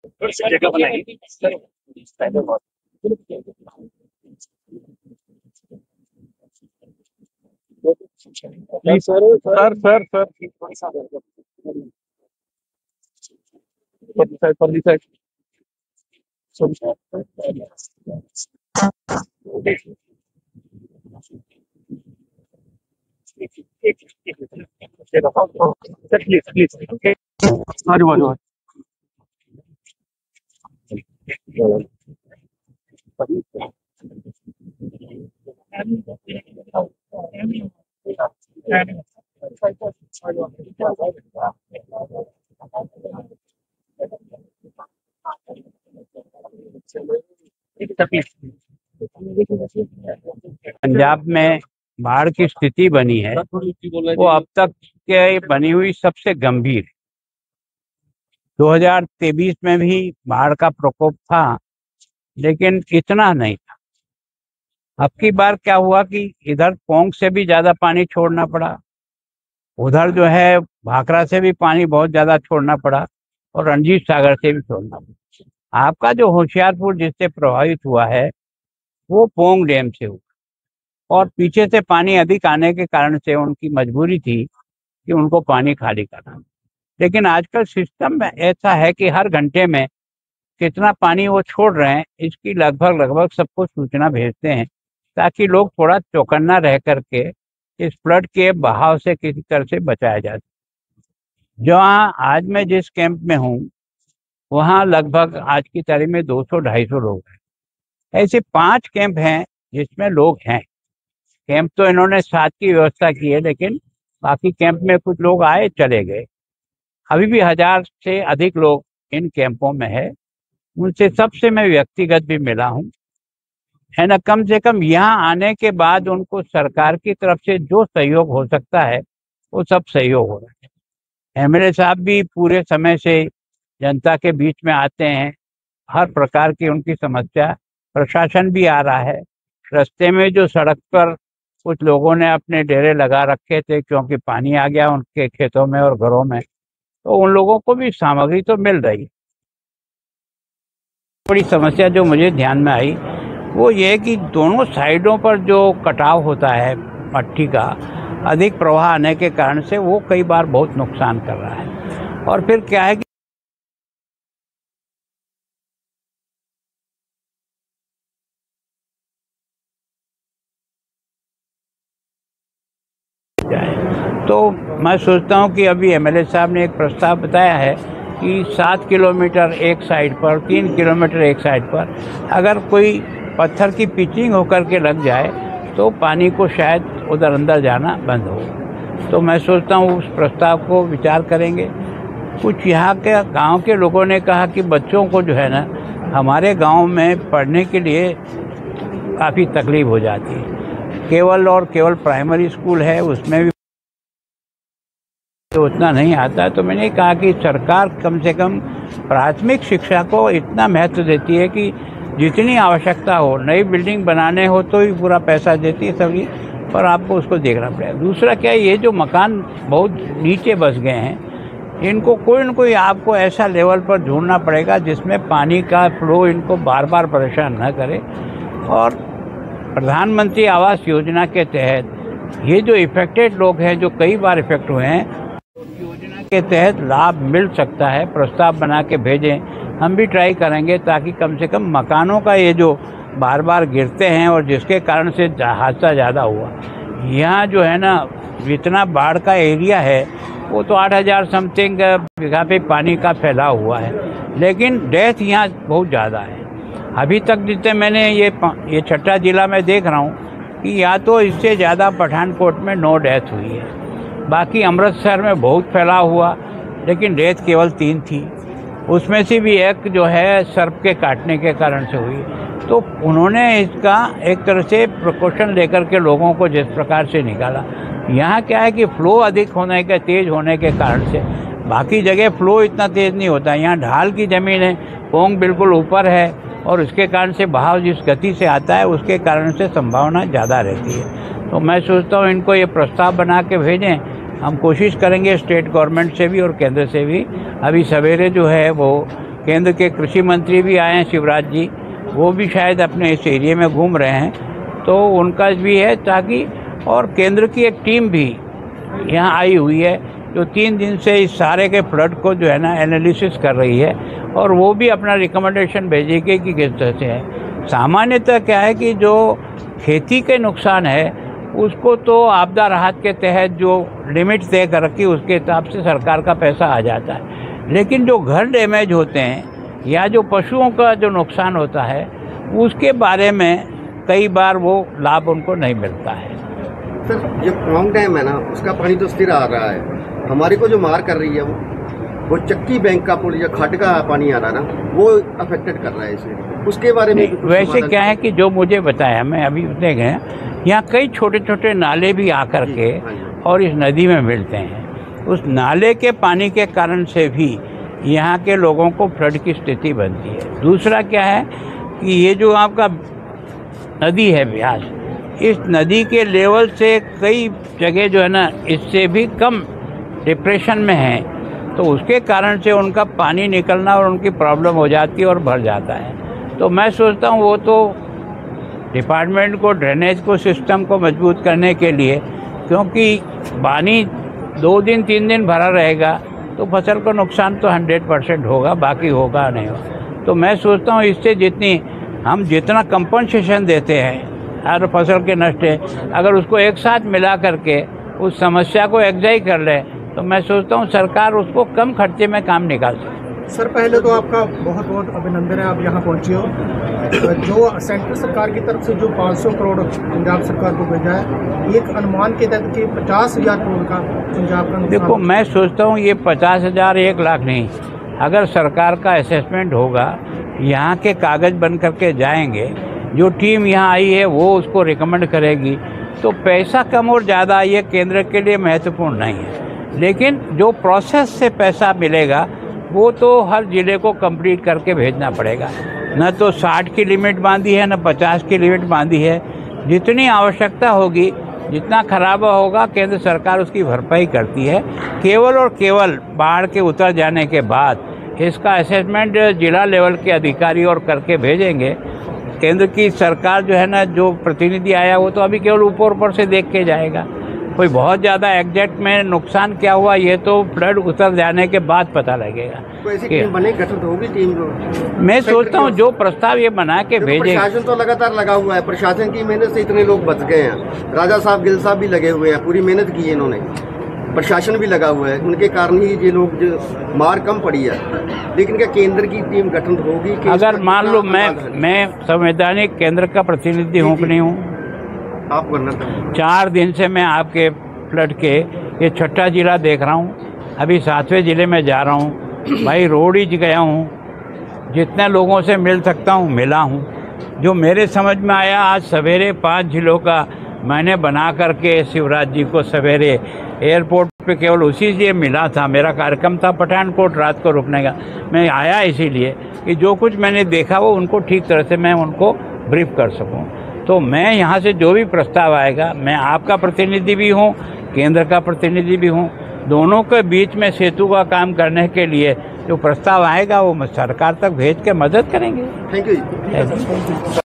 थोड़ी सी जगह बनाई पहले बहुत। Please sir sir sir sir पर साइड प्लीज प्लीज ओके आ जाओ पंजाब में बाढ़ की स्थिति बनी है वो अब तक के बनी हुई सबसे गंभीर। 2023 में भी बाढ़ का प्रकोप था, लेकिन इतना नहीं था। अब की बार क्या हुआ कि इधर पोंग से भी ज्यादा पानी छोड़ना पड़ा, उधर जो है भाखड़ा से भी पानी बहुत ज्यादा छोड़ना पड़ा और रणजीत सागर से भी छोड़ना पड़ा। आपका जो होशियारपुर जिससे प्रभावित हुआ है वो पोंग डैम से हुआ, और पीछे से पानी अधिक आने के कारण से उनकी मजबूरी थी कि उनको पानी खाली करना। लेकिन आजकल सिस्टम में ऐसा है कि हर घंटे में कितना पानी वो छोड़ रहे हैं इसकी लगभग लगभग सबको सूचना भेजते हैं, ताकि लोग थोड़ा चौकन्ना रह करके इस फ्लड के बहाव से किसी तरह से बचाया जा सके। जहाँ आज मैं जिस कैंप में हूँ वहाँ लगभग आज की तारीख में 200-250 लोग हैं। ऐसे 5 कैंप हैं जिसमें लोग हैं। कैंप तो इन्होंने 7 की व्यवस्था की है, लेकिन बाकी कैंप में कुछ लोग आए चले गए। अभी भी 1000 से अधिक लोग इन कैंपों में है। उनसे सबसे मैं व्यक्तिगत भी मिला हूँ, है ना। कम से कम यहाँ आने के बाद उनको सरकार की तरफ से जो सहयोग हो सकता है वो सब सहयोग हो रहा है। एमएलए साहब भी पूरे समय से जनता के बीच में आते हैं, हर प्रकार की उनकी समस्या। प्रशासन भी आ रहा है। रास्ते में जो सड़क पर कुछ लोगों ने अपने डेरे लगा रखे थे क्योंकि पानी आ गया उनके खेतों में और घरों में, तो उन लोगों को भी सामग्री तो मिल रही है। बड़ी समस्या जो मुझे ध्यान में आई वो ये कि दोनों साइडों पर जो कटाव होता है मट्टी का, अधिक प्रवाह आने के कारण से वो कई बार बहुत नुकसान कर रहा है। और फिर क्या है कि तो मैं सोचता हूँ कि अभी एमएलए साहब ने एक प्रस्ताव बताया है कि 7 किलोमीटर एक साइड पर, 3 किलोमीटर एक साइड पर अगर कोई पत्थर की पिचिंग होकर के लग जाए तो पानी को शायद उधर अंदर जाना बंद हो। तो मैं सोचता हूँ उस प्रस्ताव को विचार करेंगे। कुछ यहाँ के गांव के लोगों ने कहा कि बच्चों को जो है ना हमारे गांव में पढ़ने के लिए काफ़ी तकलीफ हो जाती है। केवल और केवल प्राइमरी स्कूल है, उसमें भी तो उतना नहीं आता। तो मैंने कहा कि सरकार कम से कम प्राथमिक शिक्षा को इतना महत्व देती है कि जितनी आवश्यकता हो, नई बिल्डिंग बनाने हो तो ही पूरा पैसा देती है सभी, पर आपको उसको देखना पड़ेगा। दूसरा क्या है, ये जो मकान बहुत नीचे बस गए हैं, इनको कोई न कोई आपको ऐसा लेवल पर ढूंढना पड़ेगा जिसमें पानी का फ्लो इनको बार बार परेशान न करे। और प्रधानमंत्री आवास योजना के तहत ये जो इफेक्टेड लोग हैं, जो कई बार इफेक्ट हुए हैं, योजना के तहत लाभ मिल सकता है। प्रस्ताव बना के भेजें, हम भी ट्राई करेंगे ताकि कम से कम मकानों का ये जो बार बार गिरते हैं और जिसके कारण से हादसा ज़्यादा हुआ, यहाँ जो है ना जितना बाढ़ का एरिया है वो तो 8000 समथिंग बीघा पे पानी का फैला हुआ है, लेकिन डेथ यहाँ बहुत ज़्यादा है। अभी तक जितने मैंने ये छठा जिला में देख रहा हूँ कि या तो इससे ज़्यादा पठानकोट में 9 डेथ हुई है, बाकी अमृतसर में बहुत फैला हुआ, लेकिन डेथ केवल 3 थी। उसमें से भी एक जो है सर्प के काटने के कारण से हुई। तो उन्होंने इसका एक तरह से प्रिकॉशन लेकर के लोगों को जिस प्रकार से निकाला। यहाँ क्या है कि फ्लो अधिक होने के, तेज़ होने के कारण से, बाकी जगह फ्लो इतना तेज़ नहीं होता। यहाँ ढाल की ज़मीन है, पोंग बिल्कुल ऊपर है और उसके कारण से बहाव जिस गति से आता है उसके कारण से संभावना ज़्यादा रहती है। तो मैं सोचता हूँ इनको ये प्रस्ताव बना के भेजें। हम कोशिश करेंगे स्टेट गवर्नमेंट से भी और केंद्र से भी। अभी सवेरे जो है वो केंद्र के कृषि मंत्री भी आए हैं शिवराज जी, वो भी शायद अपने इस एरिया में घूम रहे हैं, तो उनका भी है ताकि, और केंद्र की एक टीम भी यहाँ आई हुई है जो 3 दिन से इस सारे के फ्लड को जो है ना एनालिसिस कर रही है, और वो भी अपना रिकमेंडेशन भेजेगी कि किस तरह से है। सामान्यतः क्या है कि जो खेती के नुकसान है उसको तो आपदा राहत के तहत जो लिमिट तय कर रखी उसके हिसाब से सरकार का पैसा आ जाता है, लेकिन जो घर डैमेज होते हैं या जो पशुओं का जो नुकसान होता है उसके बारे में कई बार वो लाभ उनको नहीं मिलता है। सर, जो क्लॉन्ग डैम है ना, उसका पानी तो स्थिर आ रहा है, हमारे को जो मार कर रही है वो चक्की बैंक का पुल या खड्ड का पानी आ रहा है ना, वो अफेक्टेड कर रहा है इसे, उसके बारे में वैसे क्या है कि जो मुझे बताया, मैं अभी उतने गए, यहाँ कई छोटे छोटे नाले भी आकर के और इस नदी में मिलते हैं। उस नाले के पानी के कारण से भी यहाँ के लोगों को फ्लड की स्थिति बनती है। दूसरा क्या है कि ये जो आपका नदी है ब्यास, इस नदी के लेवल से कई जगह जो है ना इससे भी कम डिप्रेशन में है, तो उसके कारण से उनका पानी निकलना और उनकी प्रॉब्लम हो जाती है और भर जाता है। तो मैं सोचता हूँ वो तो डिपार्टमेंट को ड्रेनेज को सिस्टम को मजबूत करने के लिए, क्योंकि पानी 2 दिन 3 दिन भरा रहेगा तो फसल को नुकसान तो 100% होगा, बाकी होगा नहीं होगा। तो मैं सोचता हूँ इससे जितना कंपनसेशन देते हैं हर फसल के नष्ट है, अगर उसको एक साथ मिला करके उस समस्या को एग्जाई कर ले तो मैं सोचता हूँ सरकार उसको कम खर्चे में काम निकाल सकती। सर, पहले तो आपका बहुत बहुत अभिनंदन है, आप यहाँ पहुँचे हो। जो सेंट्रल सरकार की तरफ से जो 500 करोड़ पंजाब सरकार को भेजा है, एक अनुमान के तहत कि 50,000 करोड़ का पंजाब का। देखो, मैं सोचता हूँ ये 50,000 1 लाख नहीं, अगर सरकार का असेसमेंट होगा, यहाँ के कागज़ बन करके जाएंगे, जो टीम यहाँ आई है वो उसको रिकमेंड करेगी, तो पैसा कम और ज़्यादा ये केंद्र के लिए महत्वपूर्ण नहीं है। लेकिन जो प्रोसेस से पैसा मिलेगा वो तो हर ज़िले को कंप्लीट करके भेजना पड़ेगा। न तो 60 की लिमिट बांधी है, न 50 की लिमिट बांधी है। जितनी आवश्यकता होगी, जितना खराबा होगा, केंद्र सरकार उसकी भरपाई करती है। केवल और केवल बाढ़ के उतर जाने के बाद इसका असेसमेंट जिला लेवल के अधिकारी और करके भेजेंगे। केंद्र की सरकार जो है ना, जो प्रतिनिधि आया वो तो अभी केवल ऊपर से देख के जाएगा। कोई बहुत ज़्यादा एग्जैक्ट में नुकसान क्या हुआ ये तो फ्लड उतर जाने के बाद पता लगेगा। तो ऐसी टीम बने, गठित होगी टीम जो मैं सोचता हूँ जो प्रस्ताव ये बना के भेजेगा। प्रशासन तो लगातार लगा हुआ है, प्रशासन की मेहनत से इतने लोग बच गए हैं। राजा साहब, गिल साहब भी लगे हुए हैं, पूरी मेहनत की है इन्होंने, प्रशासन भी लगा हुआ है, उनके कारण ही ये लोग जो मार कम पड़ी है। लेकिन क्या केंद्र की टीम गठन होगी? अगर मान लो मैं संवैधानिक केंद्र का प्रतिनिधि हूँ कि नहीं हूँ, आप गवर्नर 4 दिन से मैं आपके फ्लड के ये 6ठा जिला देख रहा हूँ, अभी 7वें ज़िले में जा रहा हूँ। भाई रोड ही गया हूँ, जितने लोगों से मिल सकता हूँ मिला हूँ। जो मेरे समझ में आया, आज सवेरे 5 जिलों का मैंने बना करके शिवराज जी को सवेरे एयरपोर्ट पे केवल उसी से मिला था। मेरा कार्यक्रम था पठानकोट रात को रुकने का, मैं आया इसीलिए कि जो कुछ मैंने देखा वो उनको ठीक तरह से मैं उनको ब्रीफ कर सकूं। तो मैं यहाँ से जो भी प्रस्ताव आएगा, मैं आपका प्रतिनिधि भी हूँ, केंद्र का प्रतिनिधि भी हूँ, दोनों के बीच में सेतु का काम करने के लिए जो प्रस्ताव आएगा वो सरकार तक भेज के मदद करेंगे। Thank you.